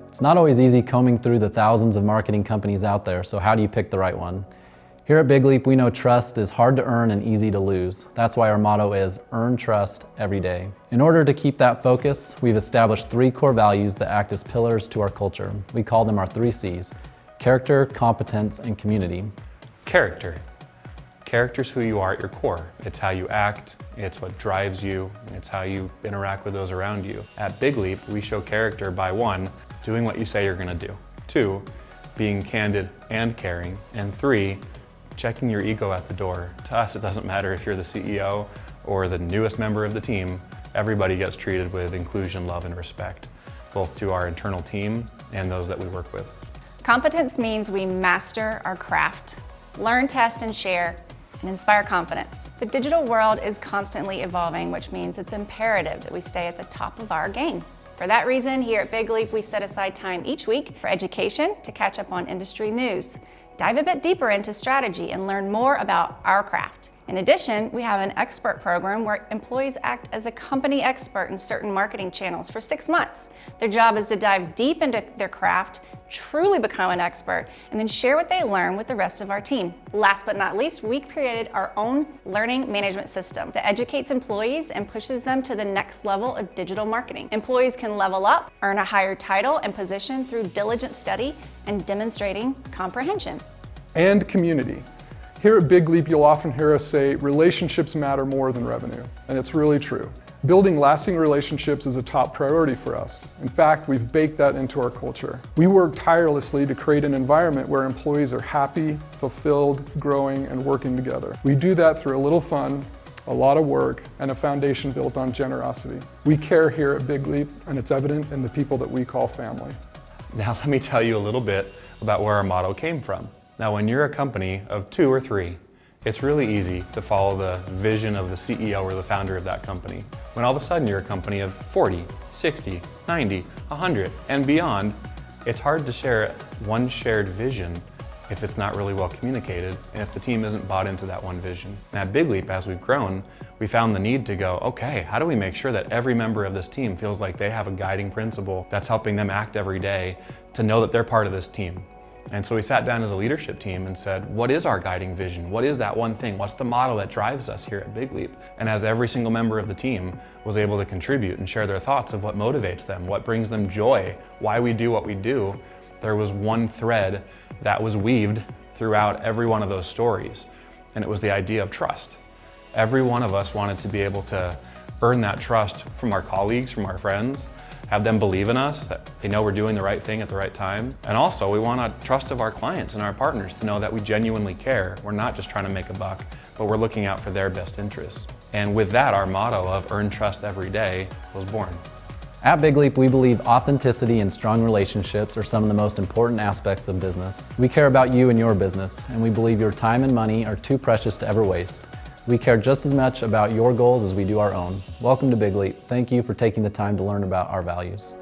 It's not always easy combing through the thousands of marketing companies out there, so how do you pick the right one? Here at Big Leap, we know trust is hard to earn and easy to lose. That's why our motto is earn trust every day. In order to keep that focus, we've established 3 core values that act as pillars to our culture. We call them our 3 C's: character, competence, and community. Character. Character's who you are at your core. It's how you act, it's what drives you, it's how you interact with those around you. At Big Leap, we show character by 1, doing what you say you're gonna do. 2, being candid and caring. And 3, checking your ego at the door. To us, it doesn't matter if you're the CEO or the newest member of the team, everybody gets treated with inclusion, love, and respect, both to our internal team and those that we work with. Competence means we master our craft, learn, test, and share, and inspire confidence. The digital world is constantly evolving, which means it's imperative that we stay at the top of our game. For that reason, here at Big Leap, we set aside time each week for education to catch up on industry news, dive a bit deeper into strategy, and learn more about our craft. In addition, we have an expert program where employees act as a company expert in certain marketing channels for 6 months. Their job is to dive deep into their craft, truly become an expert, and then share what they learn with the rest of our team. Last but not least, we created our own learning management system that educates employees and pushes them to the next level of digital marketing. Employees can level up, earn a higher title and position through diligent study and demonstrating comprehension. And community. Here at Big Leap, you'll often hear us say relationships matter more than revenue, and it's really true. Building lasting relationships is a top priority for us. In fact, we've baked that into our culture. We work tirelessly to create an environment where employees are happy, fulfilled, growing, and working together. We do that through a little fun, a lot of work, and a foundation built on generosity. We care here at Big Leap, and it's evident in the people that we call family. Now let me tell you a little bit about where our motto came from. Now, when you're a company of 2 or 3, it's really easy to follow the vision of the CEO or the founder of that company. When all of a sudden you're a company of 40, 60, 90, 100, and beyond, it's hard to share one shared vision if it's not really well communicated and if the team isn't bought into that one vision. And at Big Leap, as we've grown, we found the need to go, okay, how do we make sure that every member of this team feels like they have a guiding principle that's helping them act every day to know that they're part of this team? And so we sat down as a leadership team and said, what is our guiding vision? What is that one thing? What's the model that drives us here at Big Leap? And as every single member of the team was able to contribute and share their thoughts of what motivates them, what brings them joy, why we do what we do, there was one thread that was weaved throughout every one of those stories. And it was the idea of trust. Every one of us wanted to be able to earn that trust from our colleagues, from our friends, have them believe in us, that they know we're doing the right thing at the right time. And also, we want a trust of our clients and our partners to know that we genuinely care. We're not just trying to make a buck, but we're looking out for their best interests. And with that, our motto of earn trust every day was born. At Big Leap, we believe authenticity and strong relationships are some of the most important aspects of business. We care about you and your business, and we believe your time and money are too precious to ever waste. We care just as much about your goals as we do our own. Welcome to Big Leap. Thank you for taking the time to learn about our values.